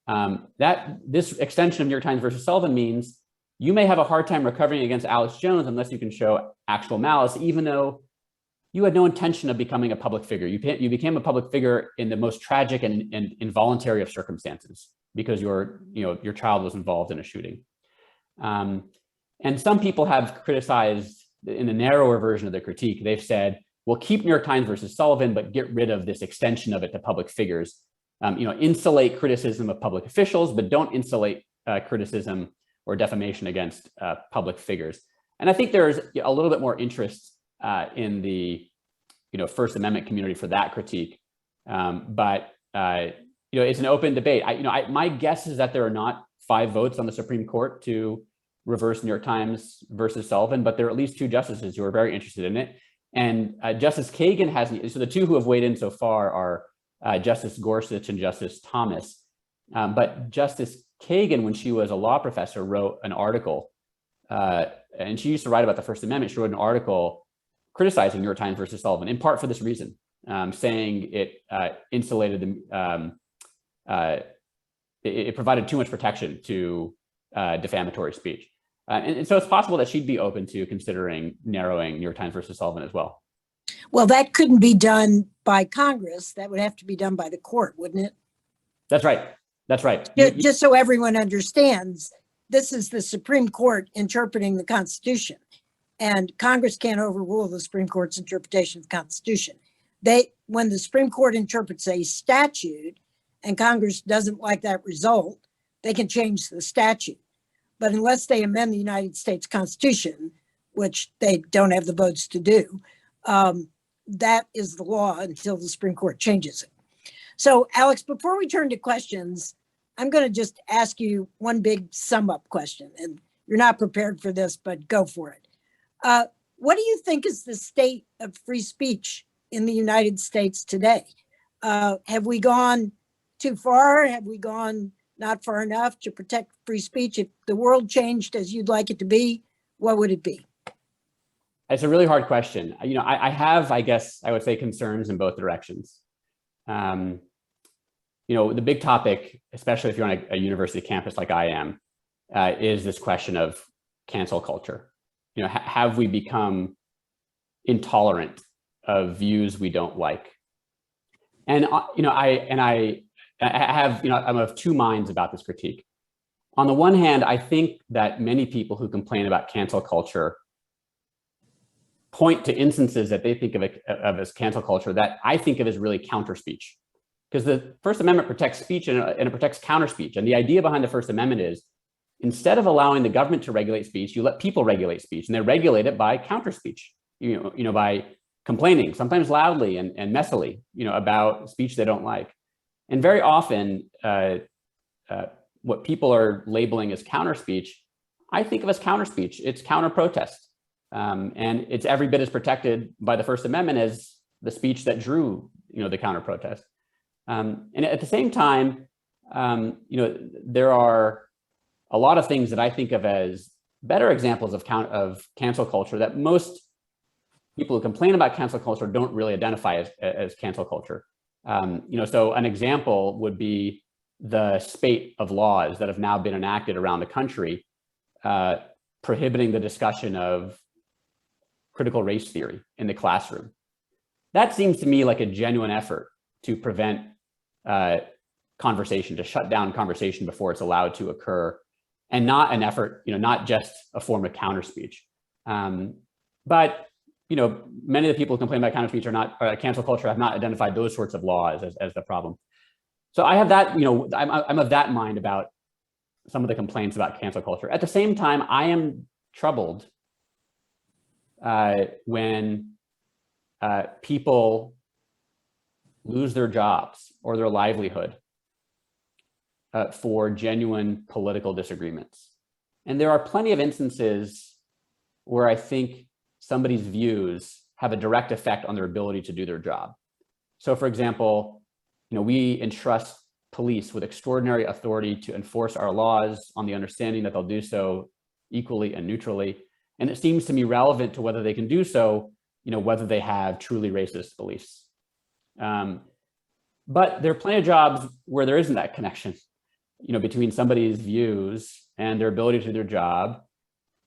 That this extension of New York Times versus Sullivan means you may have a hard time recovering against Alex Jones unless you can show actual malice, even though you had no intention of becoming a public figure. You became a public figure in the most tragic and involuntary of circumstances, because your child was involved in a shooting. And some people have criticized, in the narrower version of the critique, they've said, well, keep New York Times versus Sullivan, but get rid of this extension of it to public figures. Insulate criticism of public officials, but don't insulate criticism or defamation against public figures. And I think there's a little bit more interest in the First Amendment community for that critique. But it's an open debate. My guess is that there are not 5 votes on the Supreme Court to reverse New York Times versus Sullivan, but there are at least 2 justices who are very interested in it. And Justice Kagan hasn't. So the 2 who have weighed in so far are Justice Gorsuch and Justice Thomas. But Justice Kagan, when she was a law professor, wrote an article, and she used to write about the First Amendment. She wrote an article criticizing New York Times versus Sullivan, in part for this reason, saying it insulated it provided too much protection to defamatory speech. And so it's possible that she'd be open to considering narrowing New York Times versus Sullivan as well. Well, that couldn't be done by Congress. That would have to be done by the court, wouldn't it? That's right. That's right. Just so everyone understands, this is the Supreme Court interpreting the Constitution, and Congress can't overrule the Supreme Court's interpretation of the Constitution. When the Supreme Court interprets a statute and Congress doesn't like that result, they can change the statute. But unless they amend the United States Constitution, which they don't have the votes to do, that is the law until the Supreme Court changes it. So Alex, before we turn to questions, I'm going to just ask you one big sum up question, and you're not prepared for this, but go for it. What do you think is the state of free speech in the United States today? Have we gone too far? Have we gone not far enough to protect free speech? If the world changed as you'd like it to be, what would it be? It's a really hard question. I have, I guess I would say, concerns in both directions. The big topic, especially if you're on a university campus like I am, is this question of cancel culture. Have we become intolerant of views we don't like? And I'm of two minds about this critique. On the one hand, I think that many people who complain about cancel culture point to instances that they think of as cancel culture that I think of as really counter speech. Because the First Amendment protects speech and it protects counter speech. And the idea behind the First Amendment is, instead of allowing the government to regulate speech, you let people regulate speech, and they regulate it by counter speech, by complaining, sometimes loudly and messily, about speech they don't like. And very often, what people are labeling as counter speech, I think of as counter speech. It's counter protest. And it's every bit as protected by the First Amendment as the speech that drew, the counter protest. And at the same time, there are a lot of things that I think of as better examples of cancel culture that most people who complain about cancel culture don't really identify as cancel culture. So an example would be the spate of laws that have now been enacted around the country, prohibiting the discussion of critical race theory in the classroom. That seems to me like a genuine effort to prevent conversation, to shut down conversation before it's allowed to occur, and not an effort, not just a form of counter speech. But many of the people who complain about counter speech cancel culture have not identified those sorts of laws as the problem. So I have that, I'm of that mind about some of the complaints about cancel culture. At the same time, I am troubled when people lose their jobs or their livelihood for genuine political disagreements. And there are plenty of instances where I think somebody's views have a direct effect on their ability to do their job. So for example, we entrust police with extraordinary authority to enforce our laws on the understanding that they'll do so equally and neutrally. And it seems to me relevant to whether they can do so, whether they have truly racist beliefs. But there are plenty of jobs where there isn't that connection, between somebody's views and their ability to do their job.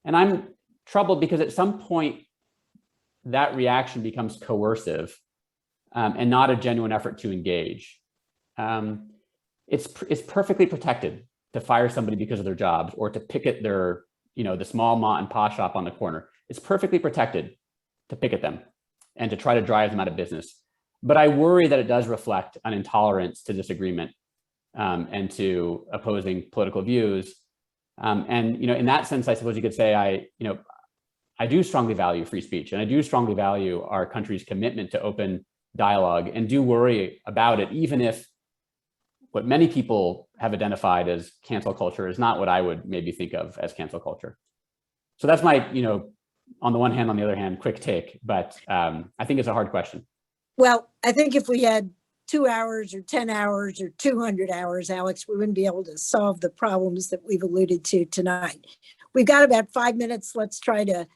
And I'm troubled because at some point that reaction becomes coercive and not a genuine effort to engage. It's perfectly protected to fire somebody because of their jobs or to picket their, the small mom and pop shop on the corner. It's perfectly protected to picket them and to try to drive them out of business. But I worry that it does reflect an intolerance to disagreement and to opposing political views. And in that sense, I suppose you could say I do strongly value free speech, and I do strongly value our country's commitment to open dialogue, and do worry about it, even if what many people have identified as cancel culture is not what I would maybe think of as cancel culture. So that's my, on the one hand, on the other hand, quick take, but I think it's a hard question. Well, I think if we had 2 hours or 10 hours or 200 hours, Alex, we wouldn't be able to solve the problems that we've alluded to tonight. We've got about 5 minutes. Let's try to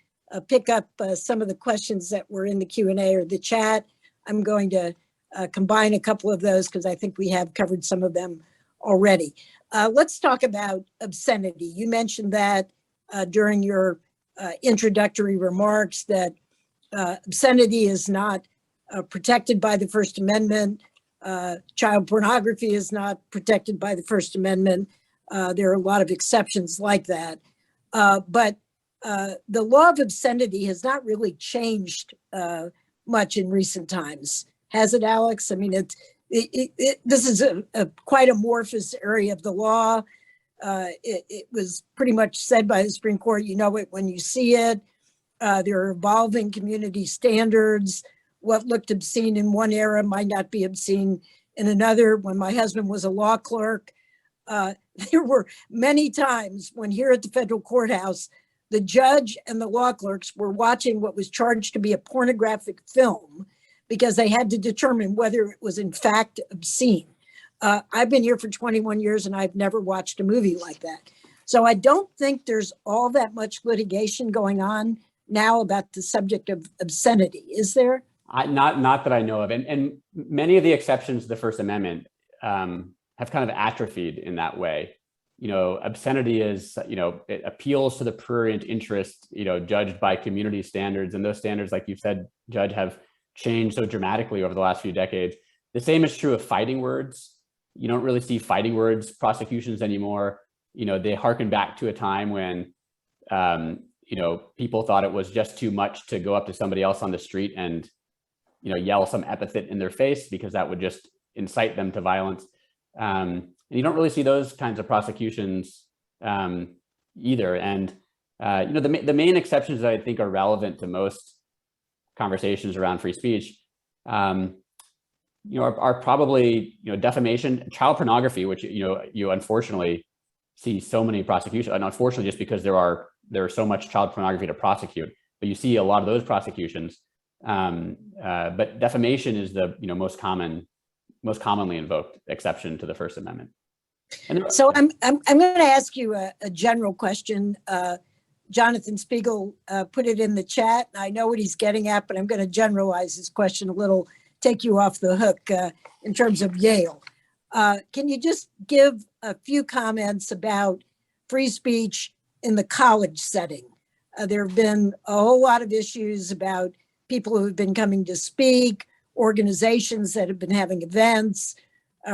pick up some of the questions that were in the Q&A or the chat. I'm going to combine a couple of those because I think we have covered some of them already. Let's talk about obscenity. You mentioned that during your introductory remarks that obscenity is not protected by the First Amendment. Child pornography is not protected by the First Amendment. There are a lot of exceptions like that. But the law of obscenity has not really changed much in recent times. Has it, Alex? I mean, this is a quite amorphous area of the law. It was pretty much said by the Supreme Court, you know it when you see it. There are evolving community standards. What looked obscene in one era might not be obscene In another, when my husband was a law clerk, there were many times when here at the federal courthouse, the judge and the law clerks were watching what was charged to be a pornographic film because they had to determine whether it was in fact obscene. I've been here for 21 years and I've never watched a movie like that. So I don't think there's all that much litigation going on now about the subject of obscenity. Is there? Not that I know of. And many of the exceptions to the First Amendment have kind of atrophied in that way. Obscenity is, it appeals to the prurient interest, judged by community standards. And those standards, like you said, Judge, have changed so dramatically over the last few decades. The same is true of fighting words. You don't really see fighting words prosecutions anymore. They harken back to a time when, people thought it was just too much to go up to somebody else on the street and, yell some epithet in their face because that would just incite them to violence. And you don't really see those kinds of prosecutions either. And, the main exceptions that I think are relevant to most conversations around free speech are probably, defamation, child pornography, which, you unfortunately see so many prosecutions, and unfortunately, just because there are so much child pornography to prosecute, but you see a lot of those prosecutions. But defamation is the, most commonly invoked exception to the First Amendment. So I'm going to ask you a general question. Jonathan Spiegel put it in the chat. I know what he's getting at, but I'm going to generalize his question a little, take you off the hook in terms of Yale. Can you just give a few comments about free speech in the college setting? There have been a whole lot of issues about people who have been coming to speak, organizations that have been having events,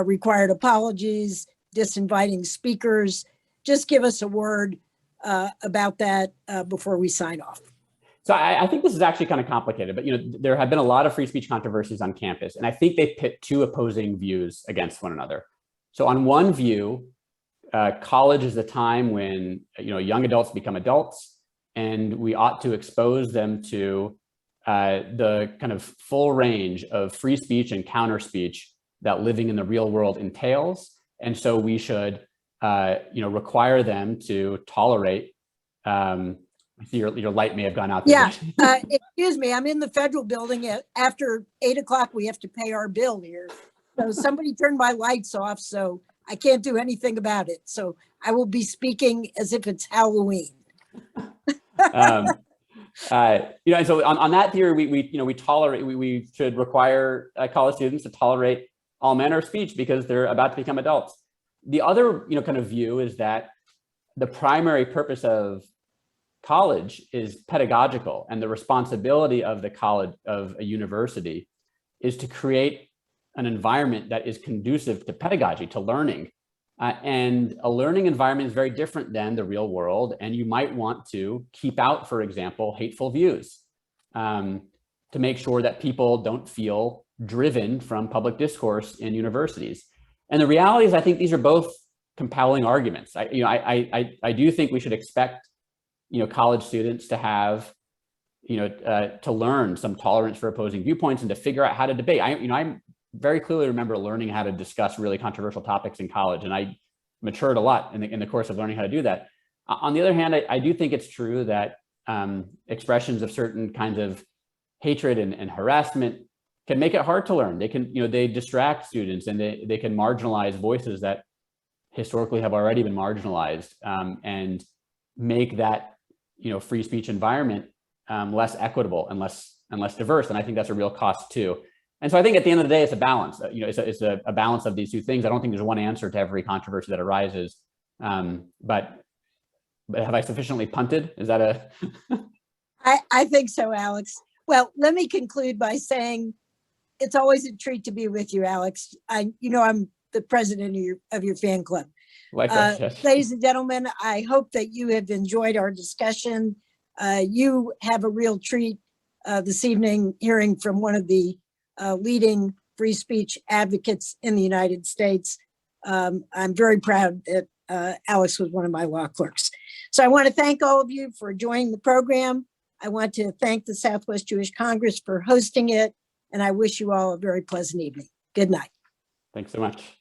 required apologies, disinviting speakers. Just give us a word about that before we sign off. So I think this is actually kind of complicated, but there have been a lot of free speech controversies on campus, and I think they pit two opposing views against one another. So on one view, college is the time when young adults become adults, and we ought to expose them to the kind of full range of free speech and counter speech that living in the real world entails. And so we should, require them to tolerate. Your light may have gone out there. Yeah, excuse me, I'm in the federal building. After 8 o'clock, we have to pay our bill here. So somebody turned my lights off, so I can't do anything about it. So I will be speaking as if it's Halloween. And so on that theory, we should require college students to tolerate all manner of speech because they're about to become adults. The other, kind of view is that the primary purpose of college is pedagogical, and the responsibility of the college, of a university, is to create an environment that is conducive to pedagogy, to learning. And a learning environment is very different than the real world. And you might want to keep out, for example, hateful views to make sure that people don't feel driven from public discourse in universities. And the reality is, I think these are both compelling arguments. I do think we should expect, college students to have, to learn some tolerance for opposing viewpoints and to figure out how to debate. I very clearly remember learning how to discuss really controversial topics in college, and I matured a lot in the course of learning how to do that. On the other hand, I do think it's true that expressions of certain kinds of hatred and harassment can make it hard to learn. They can, they distract students, and they can marginalize voices that historically have already been marginalized, and make that, free speech environment less equitable and less diverse. And I think that's a real cost too. And so I think at the end of the day, it's a balance. It's a balance of these two things. I don't think there's one answer to every controversy that arises. But have I sufficiently punted? Is that a? I think so, Alex. Well, let me conclude by saying it's always a treat to be with you, Alex. I'm the president of your fan club. Likewise, yes. Ladies and gentlemen, I hope that you have enjoyed our discussion. You have a real treat this evening hearing from one of the leading free speech advocates in the United States. I'm very proud that Alex was one of my law clerks. So I want to thank all of you for joining the program. I want to thank the Southwest Jewish Congress for hosting it, and I wish you all a very pleasant evening. Good night. Thanks so much.